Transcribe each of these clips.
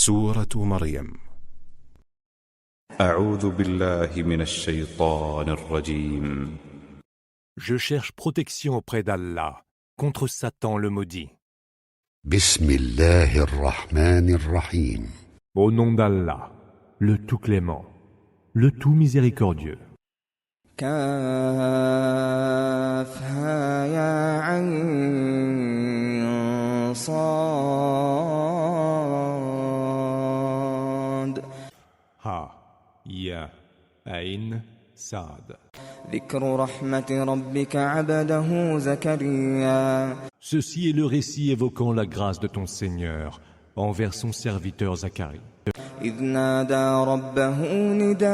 سورة مريم. أعوذ بالله من الشيطان الرجيم. Je cherche protection auprès d'Allah contre Satan le maudit. بسم الله الرحمن الرحيم. Au nom d'Allah, le tout clément, le tout miséricordieux. كافها يا عين صاد Ha, Ya, Ain, Saad. ذكر رحمة ربك عبده زكريا Ceci est le récit évoquant la grâce de ton Seigneur envers son serviteur Zacharie. إذ نادى ربه نداء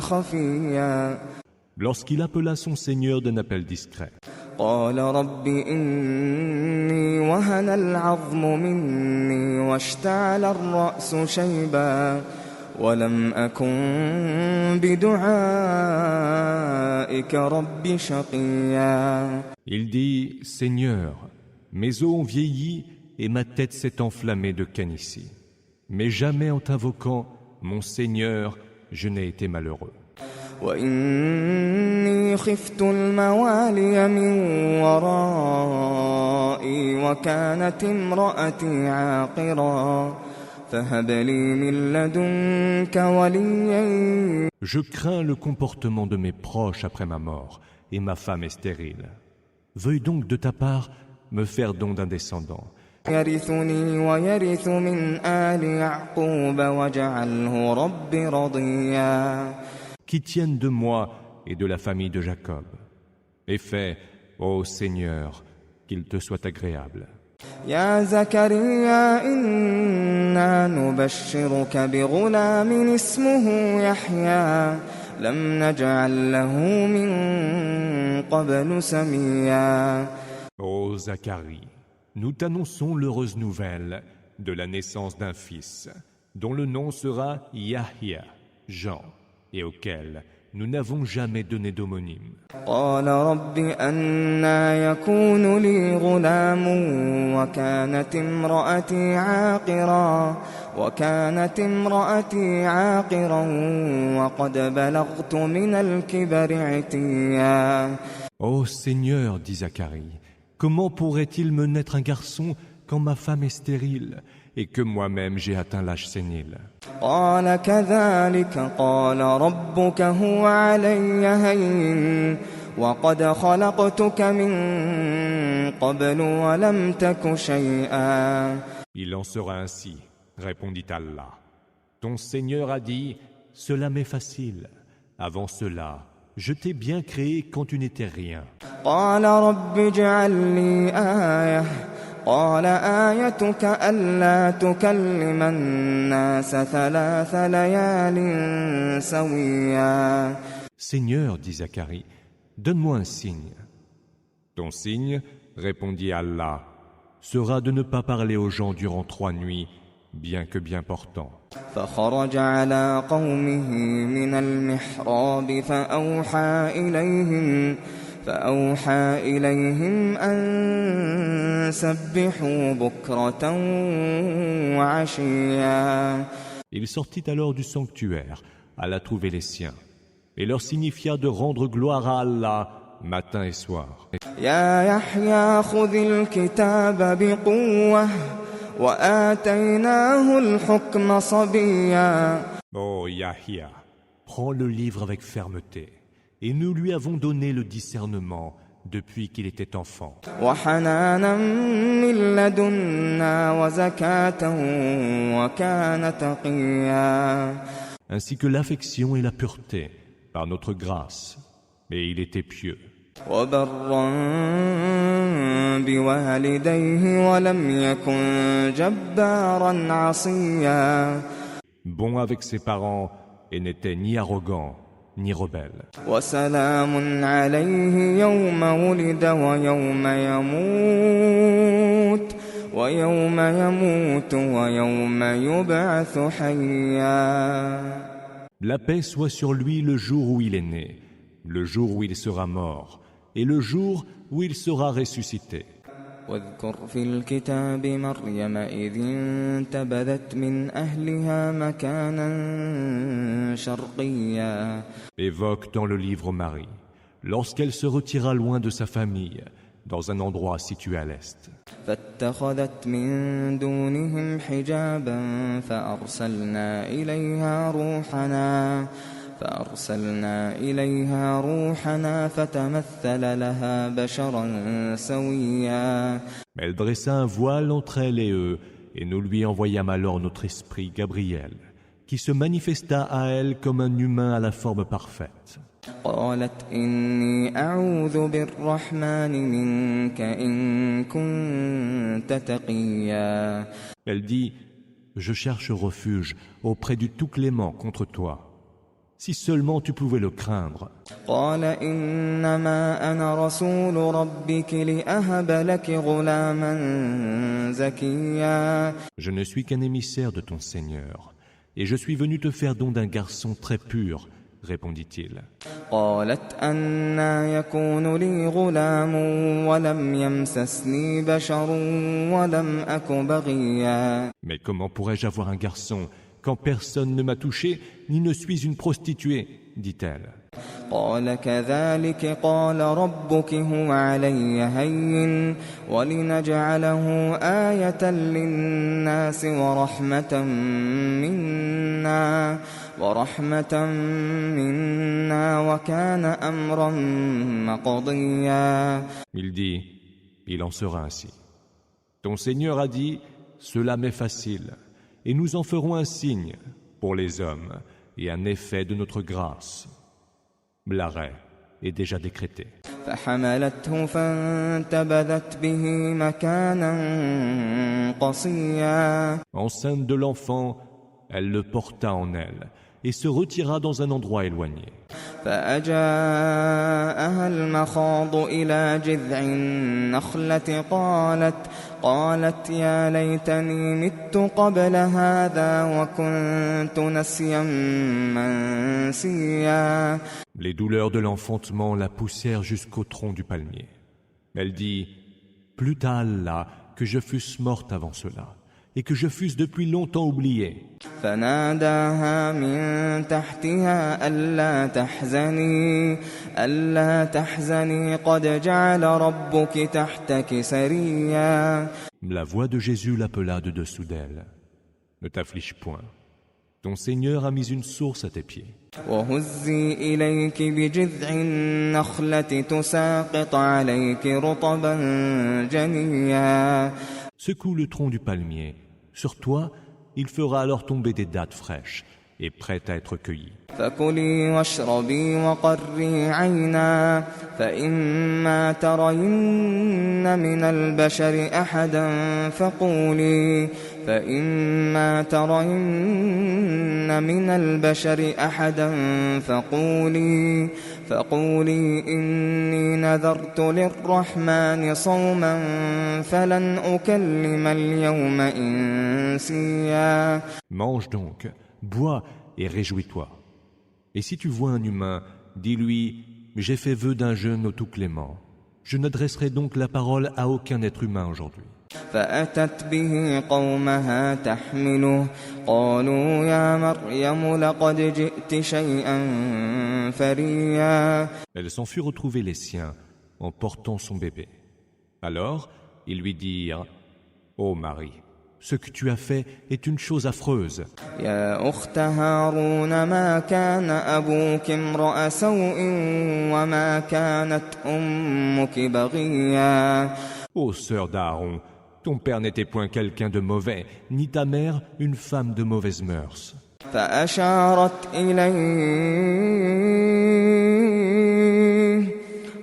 خفيا Lorsqu'il appela son Seigneur d'un appel discret. قال رب إني وهن العظم مني واشتعل الرأس شيبا ولم أكن بدعائك رب شقيا. Il dit, Seigneur, mes os ont vieilli et ma tête s'est enflammée de canicie. Mais jamais en t'invoquant, mon Seigneur, je n'ai été malheureux. وإني خفت الموالي من ورائي وكانت امرأتي عاقرا فهب لي من لدنك وليا. Je crains le comportement de mes proches après ma mort, et ma femme est stérile. Veuille donc de ta part me faire don d'un descendant. يرثني ويرث من آل يعقوب واجعله رب رضيا. Qui tienne de moi et de la famille de Jacob. Et fais, ô Seigneur, qu'il te soit agréable. يا زكريا إنا نبشرك بغلام اسمه يحيى لم نجعل له من قبل سميا. Ô Zacharie, nous t'annonçons l'heureuse nouvelle de la naissance d'un fils, dont le nom sera Yahya, Jean, et auquel nous n'avons jamais donné d'homonyme. قال رب أنى يكون لي غلام وكانت امرأتي عاقرا وقد بلغت من الكبر عتيا. Ô Seigneur, dit Zacharie, comment pourrait-il me naître un garçon quand ma femme est stérile et que moi-même j'ai atteint l'âge sénile? قال كذلك قال ربك هو علي هين وقد خلقتك من قبل ولم تك شيئا. Il en sera ainsi, répondit Allah. Ton Seigneur a dit, cela m'est facile. Avant cela, je t'ai bien créé quand tu n'étais rien. قال رب اجعل لي آية قال آيتك ألا تكلم الناس 3 ليال سويا. Seigneur, dit Zacharie, donne-moi un signe. Ton signe, répondit Allah, sera de ne pas parler aux gens durant 3 nuits, bien que bien portant. فخرج على قومه من المحراب فأوحى إليهم أن سبحوا بكرة وعشيا. Il sortit alors du sanctuaire, alla trouver les siens, et leur signifia de rendre gloire à Allah matin et soir. يا يحيى خذ الكتاب بقوة وآتيناه الحكم صبيا. Ô Yahya, prends le livre avec fermeté, et nous lui avons donné le discernement depuis qu'il était enfant. وحنانا من لدنا وزكاة وكان تقيا. Ainsi que l'affection et la pureté par notre grâce, et il était pieux. وبرا بوالديه ولم يكن جبارا عصيا. Bon avec ses parents et n'était ni arrogant ni rebelle. وسلام عليه يوم ولد ويوم يموت ويوم يبعث حيا. La paix soit sur lui le jour où il est né, le jour où il sera mort, et le jour où il sera ressuscité. واذكر في الكتاب مريم إذ انتبذت من أهلها مكانا شرقيا. Évoque dans le livre Marie, lorsqu'elle se retira loin de sa famille, dans un endroit situé à l'est. فاتخذت من دونهم حجابا فأرسلنا إليها روحنا فتمثل لها بشرا سويا. Elle dressa un voile entre elle et eux, et nous lui envoyâmes alors notre esprit Gabriel, qui se manifesta à elle comme un humain à la forme parfaite. قالت إني أعوذ بالرحمن منك إن كنت تقيا. Elle dit, je cherche refuge auprès du Tout-Clément contre toi. Si seulement tu pouvais le craindre. قال إنما أنا رسول ربك لأهب لك غلاما زكيا. Je ne suis qu'un émissaire de ton Seigneur, et je suis venu te faire don d'un garçon très pur, répondit-il. قالت أنى يكون لي غلام ولم يمسسني بشر ولم أك بغيا. Mais comment pourrais-je avoir un garçon quand personne ne m'a touché, ni ne suis une prostituée, dit-elle. قال كذلك قال ربك هو علي هين ولنجعله آية للناس ورحمة منا وكان أمرا مقضيا. Il dit, il en sera ainsi. Ton Seigneur a dit, cela m'est facile, et nous en ferons un signe pour les hommes et un effet de notre grâce. L'arrêt est déjà décrété. فحملته فانتبذت به مكانا قصيا. Enceinte de l'enfant, elle le porta en elle et se retira dans un endroit éloigné. فأجاءها المخاض إلى جذع النخلة قالت يا ليتني مت قبل هذا وكنت نسيا منسيا. Les douleurs de l'enfantement la poussèrent jusqu'au tronc du palmier. Elle dit, plût à Allah que je fusse morte avant cela, et que je fusse depuis longtemps oubliée. فناداها من تحتها ألا تحزني قد جعل ربك تحتك سريا. La voix de Jésus l'appela de dessous d'elle. Ne t'afflige point. Ton Seigneur a mis une source à tes pieds. وهزي إليك بجذع النخلة تساقط عليك رطبا جنيا. Secoue le tronc du palmier. Sur toi, il fera alors tomber des dattes fraîches et prêtes à être cueillies. فكلي واشربي وقري عينا فإما ترين من البشر أحدا فقولي إني نذرت للرحمن صوما فلن أكلم اليوم إنسيا. Mange donc, bois et réjouis-toi. Et si tu vois un humain, dis-lui, j'ai fait vœu d'un jeûne au Tout-Clément. Je n'adresserai donc la parole à aucun être humain aujourd'hui. فأتت به قومها تحمله قالوا يا مريم لقد جئت شيئا فريا. Elle s'en fut retrouver les siens en portant son bébé. Alors, ils lui dirent, ô Marie, ce que tu as fait est une chose affreuse. يا أخت هارون ما كان أبوك امرأ سوء وما كانت أمك بغيا. Ô sœur d'Aaron, ton père n'était point quelqu'un de mauvais, ni ta mère une femme de mauvaises mœurs. فأشارت إليه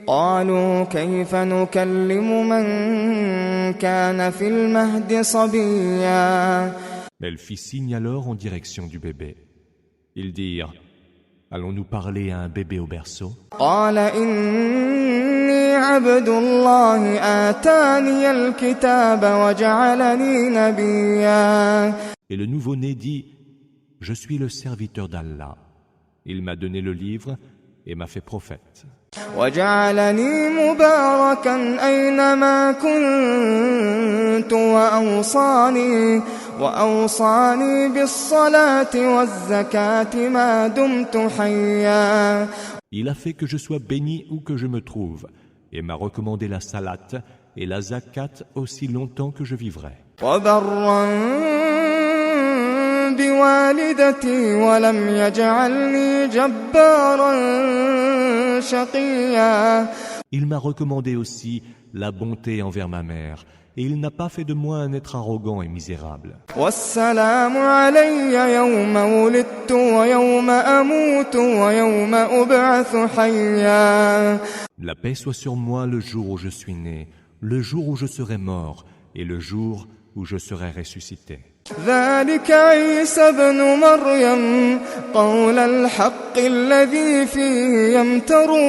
قالوا كيف نكلم من كان في المهد صبيا. Elle fit signe alors en direction du bébé. Ils dirent, allons-nous parler à un bébé au berceau? قال إني عبد الله آتاني الكتاب وجعلني نبيا. Et le nouveau-né dit, je suis le serviteur d'Allah. Il m'a donné le livre et m'a fait prophète. وجعلني مباركا أينما كنت وأوصاني بالصلاة والزكاة ما دمت حيا. Il a fait que je sois béni où que je me trouve et m'a recommandé la salat et la zakat aussi longtemps que je vivrai. وبرا بوالدتي ولم يجعلني جبارا شقيا. Il m'a recommandé aussi la bonté envers ma mère et il n'a pas fait de moi un être arrogant et misérable. والسلام علي يوم ولدت ويوم أموت ويوم أبعث حيا. La paix soit sur moi le jour où je suis né, le jour où je serai mort et le jour où je serai ressuscité. ذلك عيسى ابن مريم قول الحق الذي فيه يمترون.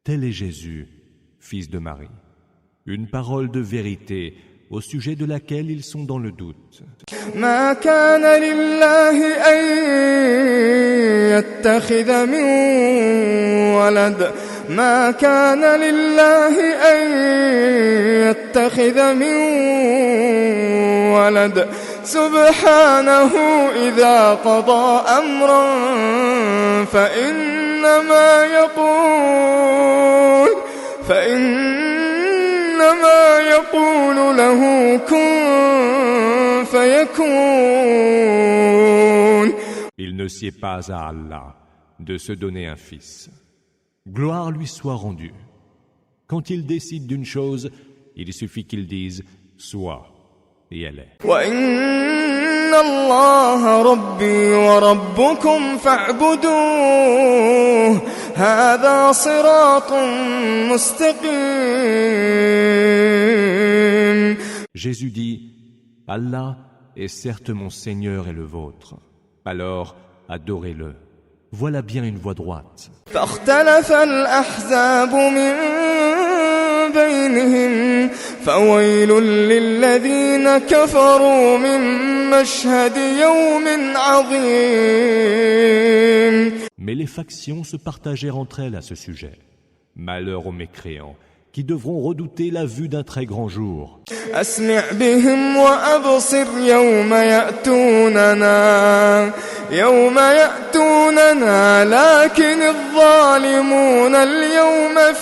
Tel est Jésus, fils de Marie, une parole de vérité au sujet de laquelle ils sont dans le doute. ما كان لله أن يتخذ من ولد ما كان لله أن يتخذ من ولد سبحانه إذا قضى أمرا فإنما يقول له كن فيكون. Il ne sied pas à Allah de se donner un fils. Gloire lui soit rendue. Quand il décide d'une chose, il suffit qu'il dise « soit » et elle est. وَإِنَّ اللَّهَ رَبِّي وَرَبُّكُمْ فَاعْبُدُوهُ هَذَا صِرَاطٌ مُسْتَقِيمٌ. Jésus dit « Allah est certes mon Seigneur et le vôtre. Alors, adorez-le. Voilà bien une voie droite. » فاختلف الأحزاب من بينهم فويل للذين كفروا من مشهد يوم عظيم. Mais les factions se partagèrent entre elles à ce sujet. Malheur aux mécréants, qui devront redouter la vue d'un très grand jour. أسمع بهم وأبصر يوم يأتوننا لكن الظالمون اليوم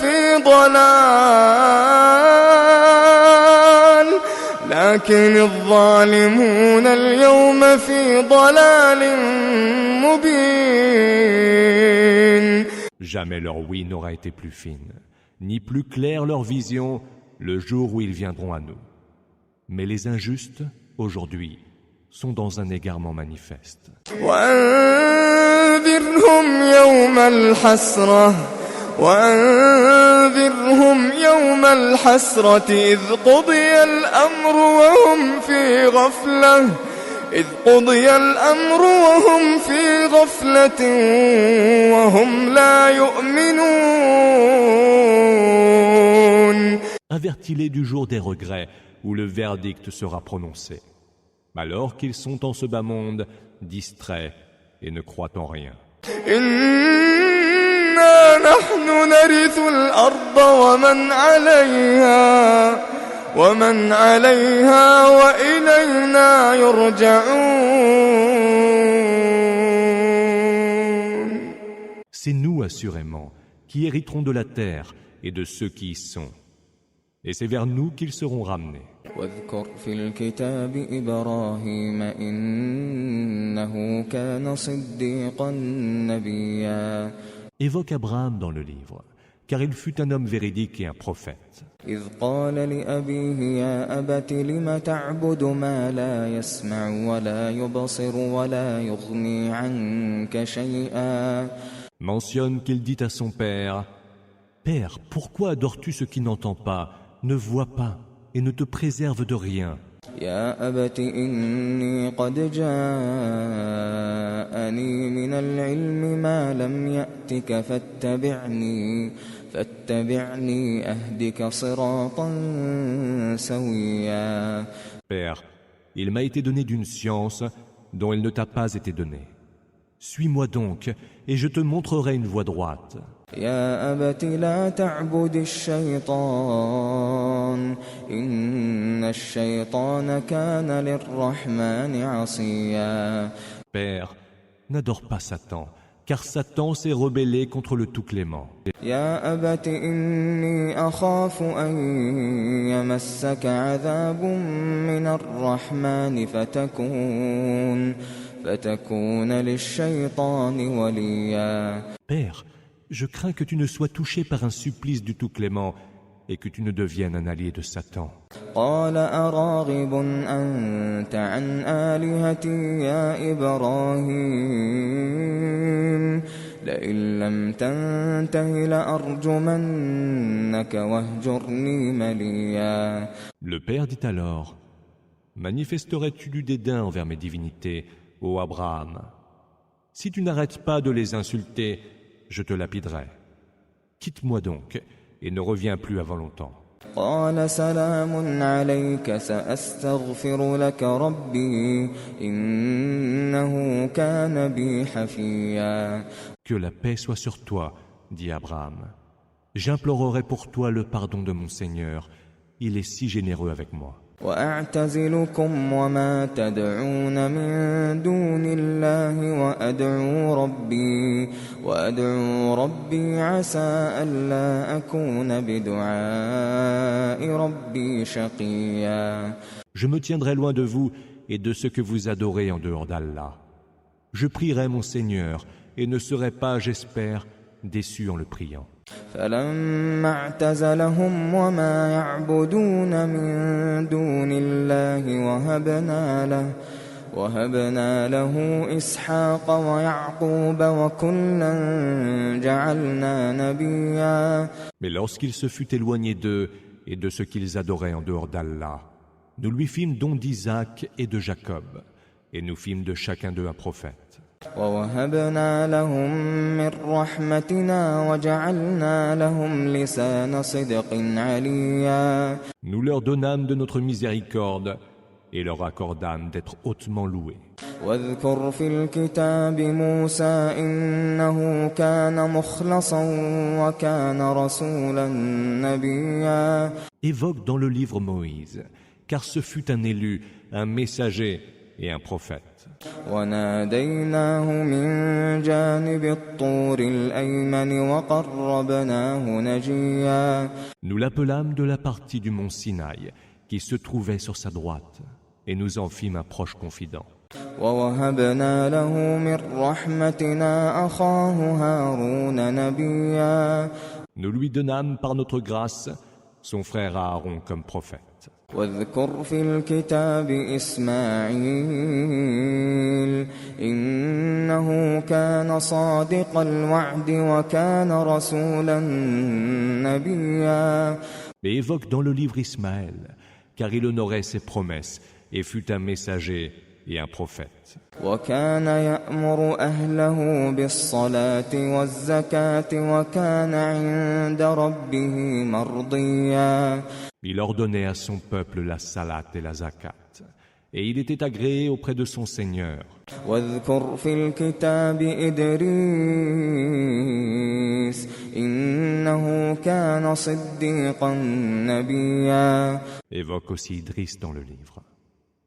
في ضلال مبين. Jamais leur ouïe n'aura été plus fine, ni plus claire leur vision le jour où ils viendront à nous. Mais les injustes, aujourd'hui, sont dans un égarement manifeste. وأنذرهم يوم الحسرة إذ قضي الأمر وهم في غفلة وهم لا يؤمنون. Avertis-les du jour des regrets où le verdict sera prononcé, alors qu'ils sont en ce bas monde, distraits et ne croient en rien. إنا نحن نرث الأرض ومن عليها وإلينا يرجعون. C'est nous, assurément, qui hériterons de la terre et de ceux qui y sont. Et c'est vers nous qu'ils seront ramenés. واذكر في الكتاب إبراهيم إنه كان صديقا نبيا. Évoque Abraham dans le livre, car il fut un homme véridique et un prophète. إذ قال لأبيه يا أبت لم تعبد ما لا يسمع ولا يبصر ولا يغني عنك شيئا. Mentionne qu'il dit à son père, « Père, pourquoi adores-tu ce qui n'entend pas, ne voit pas et ne te préserve de rien ?» يا أبت إني قد جاءني من العلم ما لم يأتك فاتبعني أهدك صراطا سويا. Père, il m'a été donné d'une science dont il ne t'a pas été donné. Suis-moi donc, et je te montrerai une voie droite. يا أبت لا تعبد الشيطان إن الشيطان كان للرحمن عصيا. Père, n'adore pas Satan, car Satan s'est rebellé contre le Tout-Clément. يا أبت إني أخاف أن يمسك عذاب من الرحمن فتكون للشيطان وليا. Père, je crains que tu ne sois touché par un supplice du Tout-Clément et que tu ne deviennes un allié de Satan. قال أراغب أنت عن آلهتي يا إبراهيم لئن لم تنته لأرجمنك واهجرني مليا. Le Père dit alors, manifesterais-tu du dédain envers mes divinités, ô Abraham? Si tu n'arrêtes pas de les insulter, je te lapiderai. Quitte-moi donc et ne reviens plus avant longtemps. قال سلام عليك سأستغفر لك ربي إنه كان بي حفيا. Que la paix soit sur toi, dit Abraham. J'implorerai pour toi le pardon de mon Seigneur. Il est si généreux avec moi. وأعتزلكم وما تدعون من دون الله وأدعو ربي عسى ألا أكون بدعاء ربي شقيا. Je me tiendrai loin de vous et de ce que vous adorez en dehors d'Allah. Je prierai mon Seigneur et ne serai pas, j'espère, déçu en le priant. فلما اعتزلهم وما يعبدون من دون الله وهبنا له إسحاق ويعقوب وكلا جعلنا نبيا. Mais lorsqu'il se fut éloigné d'eux et de ce qu'ils adoraient en dehors d'Allah, nous lui fîmes don d'Isaac et de Jacob, et nous fîmes de chacun d'eux un prophète. ووهبنا لهم من رحمتنا وجعلنا لهم لسان صدق عليا. Nous leur donnâmes de notre miséricorde et leur accordâmes d'être hautement loués. واذكر في الكتاب موسى إنه كان مخلصا وكان رسولا نبيا. Évoque dans le livre Moïse, car ce fut un élu, un messager et un prophète. وناديناه من جانب الطور الأيمن وقربناه نجيا. Nous l'appelâmes de la partie du mont Sinaï qui se trouvait sur sa droite et nous en fîmes un proche confident. ووهبنا له من رحمتنا أخاه هارون نبيا. Nous lui donnâmes par notre grâce son frère Aaron comme prophète. واذكر في الكتاب إسماعيل إنه كان صادق الوعد وكان رسولا نبيا. Et évoque dans le livre Ismaël, car il honorait ses promesses et fut un messager et un prophète. وكان يأمر أهله بالصلاة والزكاة وكان عند ربه مرضيا. Il ordonnait à son peuple la salat et la zakat, et il était agréé auprès de son Seigneur. واذكر في الكتاب إدريس إنه كان صديقا نبيا. Évoque aussi Idriss dans le livre.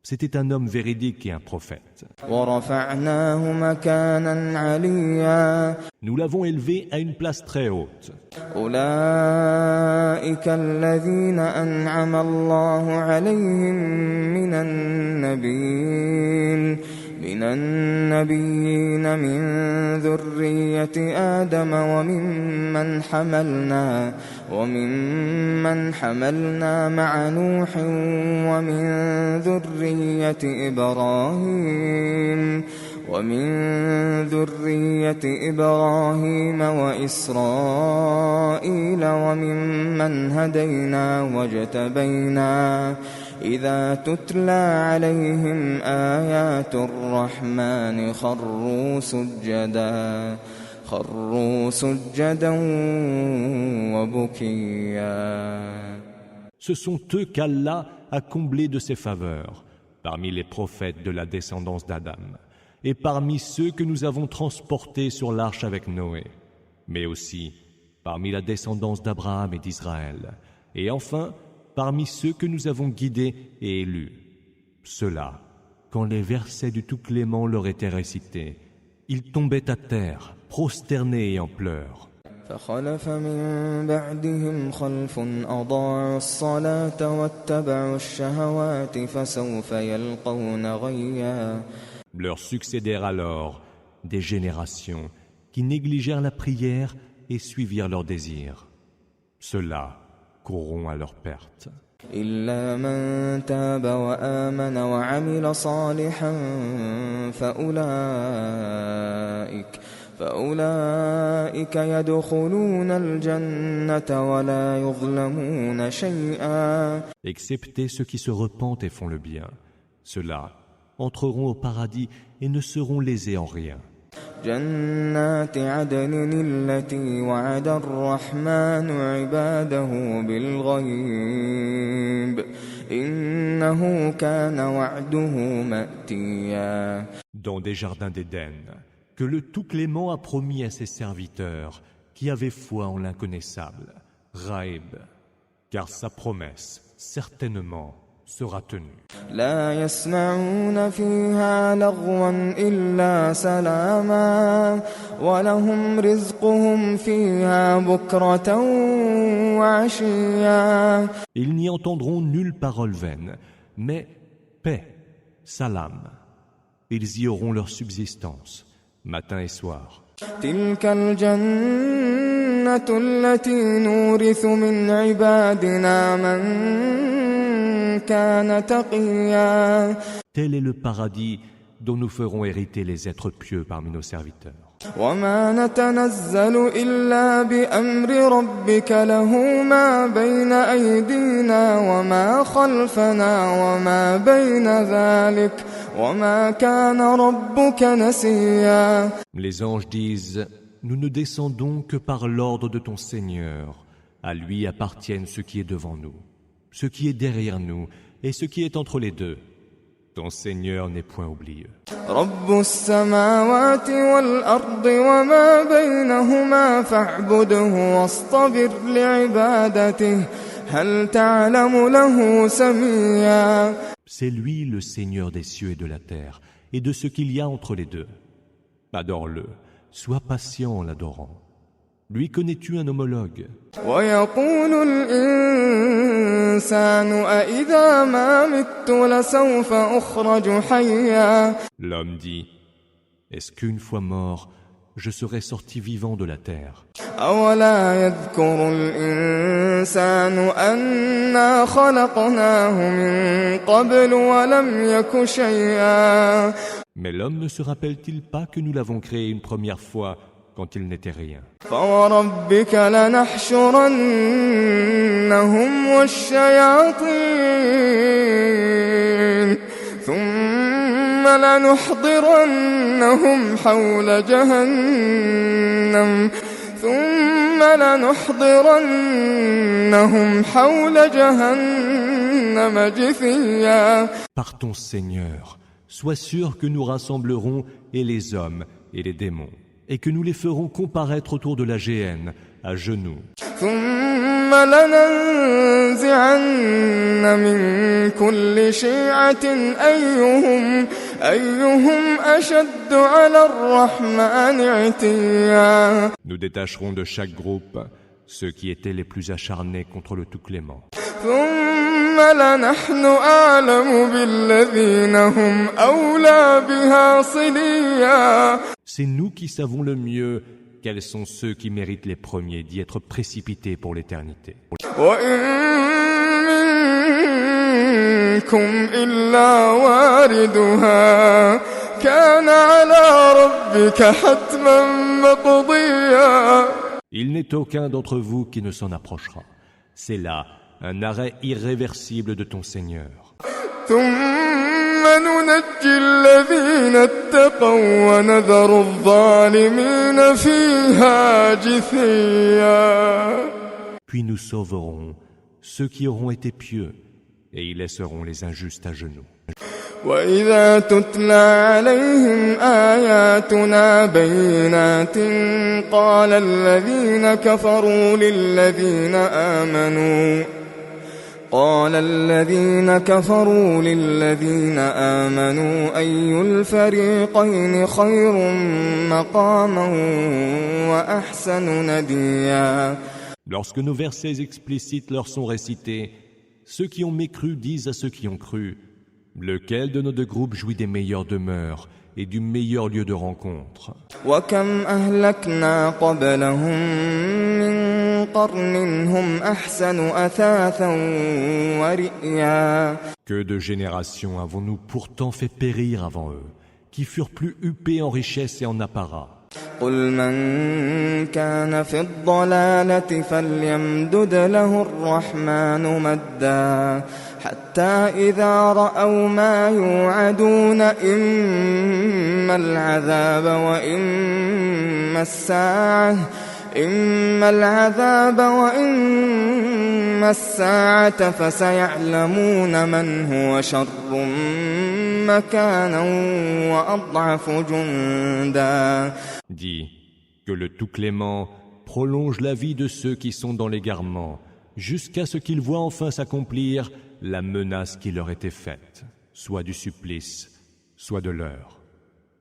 C'était un homme véridique et un prophète. ورفعناه مكانا عليا. Nous l'avons élevé à une place très haute. أولئك الذين أنعم الله عليهم من النبيين من ذرية آدم وممن حملنا مع نوح ومن ذرية إبراهيم وإسرائيل وممن هدينا واجتبينا إذا تتلى عليهم آيات الرحمن خروا سجدا وبكيا. Ce sont eux qu'Allah a comblés de ses faveurs, parmi les prophètes de la descendance d'Adam, et parmi ceux que nous avons transportés sur l'arche avec Noé, mais aussi parmi la descendance d'Abraham et d'Israël, et enfin parmi ceux que nous avons guidés et élus. Ceux-là, quand les versets du Tout-Clément leur étaient récités, ils tombaient à terre, prosternés et en pleurs. فخلف من بعدهم خلف أضاعوا الصلاة واتبعوا الشهوات فسوف يلقون غيا. Leur succédèrent alors des générations qui négligèrent la prière et suivirent leurs désirs. Ceux-là courront à leur perte. إلا من تاب وآمن وعمل صالحا فأولئك يدخلون الجنة ولا يظلمون شيئا. Excepté ceux qui se repentent et font le bien, ceux-là entreront au paradis et ne seront lésés en rien. جنات عدن التي وعد الرحمن عباده بالغيب إنه كان وعده مأتيا. Dans des jardins d'Éden, que le Tout-Clément a promis à ses serviteurs qui avaient foi en l'inconnaissable, Raïb, car sa promesse, certainement, sera tenue. لا يسمعون فيها لغوا إلا سلاما ولهم رزقهم فيها بكرة وعشيا. Ils n'y entendront nulle parole vaine, mais paix, salam. Ils y auront leur subsistance, matin et soir. تلك الجنة التي نورث من عبادنا من كان تقيا. Tel est le paradis dont nous ferons hériter les êtres pieux parmi nos serviteurs. وما نتنزل إلا بأمر ربك له ما بين أيدينا وما خلفنا وما بين ذلك وما كان ربك نسيا. Les anges disent, nous ne descendons que par l'ordre de ton Seigneur. À lui appartiennent ce qui est devant nous, ce qui est derrière nous et ce qui est entre les deux. Ton Seigneur n'est point oublieux. رب السماوات والأرض وما بينهما فاعبده واصطبر لعبادته هل تعلم له سميا. C'est lui le Seigneur des cieux et de la terre et de ce qu'il y a entre les deux. Adore-le, sois patient en l'adorant. Lui connais-tu un homologue? ويقول الإنسان أإذا ما مت لسوف أخرج حيا. L'homme dit, est-ce qu'une fois mort, je serai sorti vivant de la terre? أولا يذكر الإنسان أنا خلقناه من قبل ولم يك شيئا. Mais l'homme ne se rappelle-t-il pas que nous l'avons créé une première fois quand il n'était rien? فوربك لنحشرنهم والشياطين ثم لنحضرنهم حول جهنم جثيا. Par ton Seigneur, sois sûr que nous rassemblerons et les hommes et les démons, et que nous les ferons comparaître autour de la géhenne, à genoux. ثم لننزعن من كل شيعة أيهم أشد على الرحمن عتيا. Nous détacherons de chaque groupe ceux qui étaient les plus acharnés contre le Tout-Clément. ثم لنحن أعلم بالذين هم أولى بها صليا. C'est nous qui savons le mieux quels sont ceux qui méritent les premiers d'y être précipités pour l'éternité. وإن منكم إلا واردها كان على ربك حتما مقضيا. Il n'est aucun d'entre vous qui ne s'en approchera. C'est là un arrêt irréversible de ton Seigneur. ثم ننجي الذين اتقوا ونذر الظالمين فيها جثيا. Puis nous sauverons ceux qui auront été pieux et y laisseront les injustes à genoux. وإذا تتلى عليهم آياتنا بينات قال الذين كفروا للذين آمنوا أي الفريقين خير مقاما وأحسن نديا. Lorsque nos versets explicites leur sont récités, ceux qui ont mécru disent à ceux qui ont cru: lequel de nos deux groupes jouit des meilleures demeures et du meilleur lieu de rencontre? وكم أهلكنا قبلهم من قرن هم أحسن أثاثا ورئيا. Que de générations avons-nous pourtant fait périr avant eux, qui furent plus huppés en richesse et en apparat. قل من كان في الضلالة فليمدد له الرحمن مدا حتى إذا رأوا ما يوعدون إما العذاب وإما الساعة فسيعلمون من هو شر مكانا وأضعف جندا. Dis que le Tout-Clément prolonge la vie de ceux qui sont dans l'égarement, jusqu'à ce qu'ils voient enfin s'accomplir la menace qui leur était faite, soit du supplice, soit de l'heure.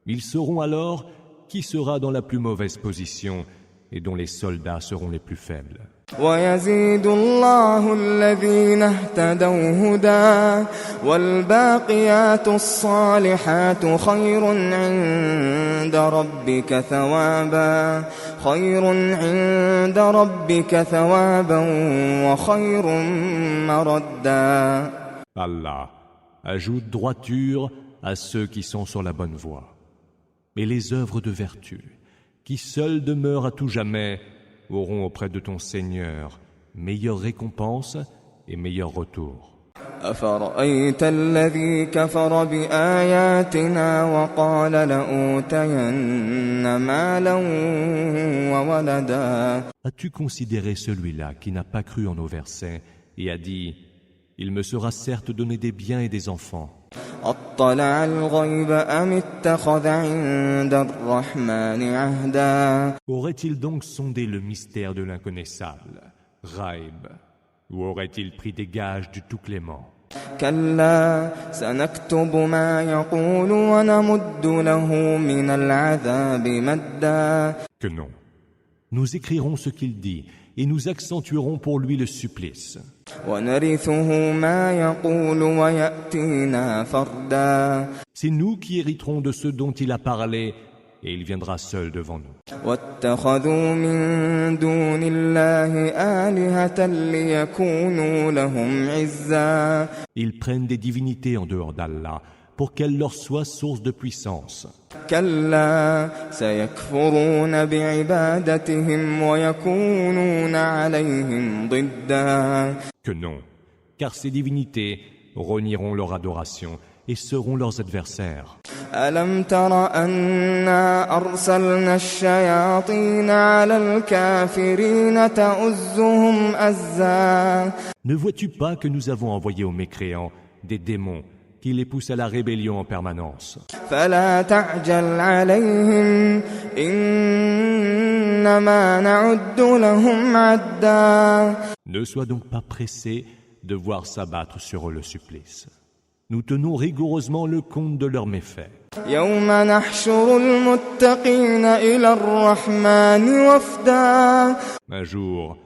Ils sauront alors qui sera dans la plus mauvaise position et dont les soldats seront les plus faibles. ويزيد الله الذين اهتدوا هدى والباقيات الصالحات خير عند ربك ثوابا وخير مردا. Allah ajoute droiture à ceux qui sont sur la bonne voie. Et les œuvres de vertu, qui seules demeurent à tout jamais, auront auprès de ton Seigneur meilleure récompense et meilleur retour. أفرأيت الذي كفر بآياتنا وقال لأوتين مالا وولدا. As-tu considéré celui-là qui n'a pas cru en nos versets et a dit: il me sera certes donné des biens et des enfants? أطلع الغيب أم اتخذ عند الرحمن عهدا. Aurait-il donc sondé le mystère de l'inconnaissable, Ghaib, ou aurait-il pris des gages du Tout-Clément? كلا سنكتب ما يقول ونمد له من العذاب مدا. Que non. Nous écrirons ce qu'il dit et nous accentuerons pour lui le supplice. ونرثه ما يقول ويأتينا فردا. C'est nous qui hériterons de ce dont il a parlé et il viendra seul devant nous. واتخذوا من دون الله آلهة ليكونوا لهم عزا. Ils prennent des divinités en dehors d'Allah pour qu'elles leur soient source de puissance. كلا سيكفرون بعبادتهم ويكونون عليهم ضدا. Que non, car ces divinités renieront leur adoration et seront leurs adversaires. ألم تر أنا أرسلنا الشياطين على الكافرين تؤزهم أزا. Ne vois-tu pas que nous avons envoyé aux mécréants des démons qui les poussent à la rébellion en permanence? فلا تعجل عليهم إنما نعد لهم عدا. Ne sois donc pas pressé de voir s'abattre sur eux le supplice. Nous tenons rigoureusement le compte de leurs méfaits. يوم نحشر المتقين إلى الرحمن وفدا. Un jour,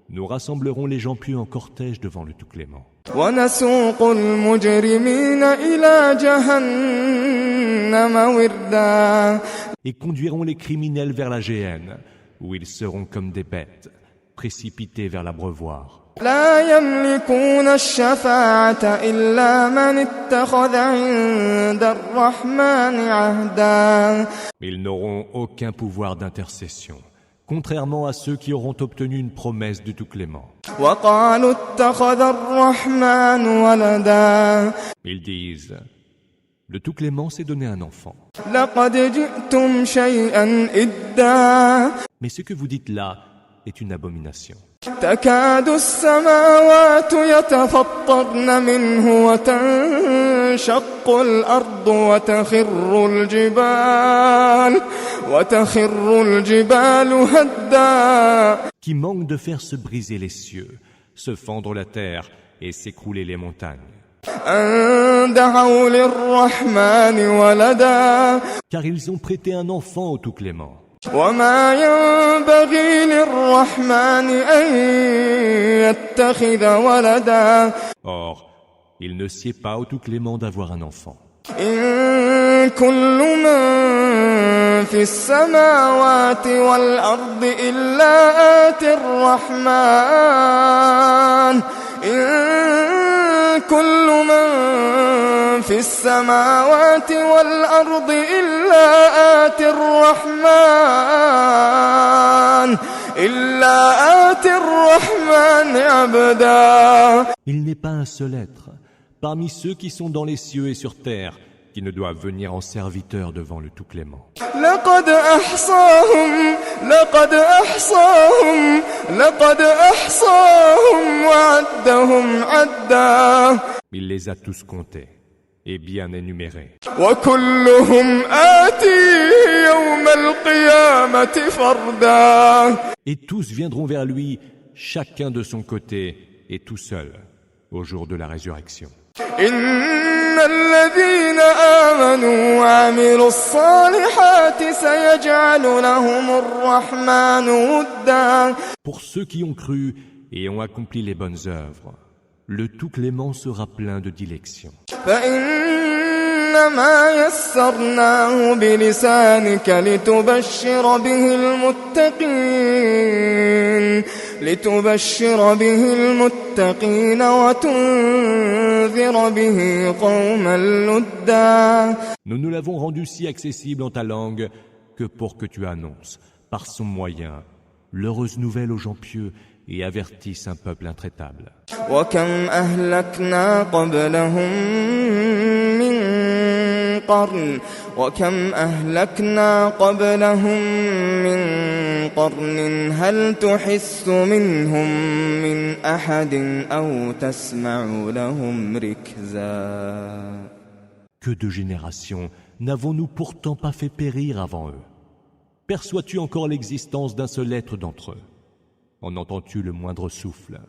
nous rassemblerons les gens pieux en cortège devant le Tout-Clément. ونسوق المجرمين إلى جهنم وردا. Et conduiront les criminels vers la géhenne, où ils seront comme des bêtes, précipités vers l'abreuvoir. لا يملكون الشفاعة إلا من اتخذ عند الرحمن عهدا. Ils n'auront aucun pouvoir d'intercession, contrairement à ceux qui auront obtenu une promesse du Tout-Clément. وقالوا اتخذ الرحمن ولدا. Ils disent: le Tout-Clément s'est donné un enfant. لقد جئتم شيئا إدا. Mais ce que vous dites là est une abomination. تكاد السماوات يتفطرن منه وتنشق وتنشق الأرض وتخر الجبال هدا qui manque de faire se briser les cieux, se fendre la terre et s'écrouler les montagnes. أن دعوا للرحمن ولدا Car ils ont prêté un enfant au Tout-Clément. وما ينبغي للرحمن أن يتخذ ولدا Or, il ne sied pas au Tout-Clément d'avoir un enfant. إن كل من في السماوات والأرض إلا آتي الرحمن إن كل من في السماوات والأرض إلا آتي الرحمن عبدا. Il n'est pas un seul être, parmi ceux qui sont dans les cieux et sur terre, qui ne doivent venir en serviteur devant le Tout-Clément. لقد أحصاهم وعدهم عدا. Il les a tous comptés et bien énumérés. وكلهم آتيه يوم القيامة فردا. Et tous viendront vers lui, chacun de son côté et tout seul, au jour de la résurrection. إن الذين آمنوا وعملوا الصالحات سيجعل لهم الرحمن ودا. Pour ceux qui ont cru et ont accompli les bonnes œuvres, le Tout-Clément sera plein de dilection. فإنما يسرناه بلسانك لتبشر به المتقين وتنذر به قوما لدا. Nous nous l'avons rendu si accessible en ta langue que pour que tu annonces, par son moyen, l'heureuse nouvelle aux gens pieux et avertisses un peuple intraitable. وكم أهلكنا قبلهم من قرن هل تحس منهم من أحد أو تسمع لهم ركزا. Que de générations n'avons-nous pourtant pas fait périr avant eux? Perçois-tu encore l'existence d'un seul être d'entre eux? En entends-tu le moindre souffle?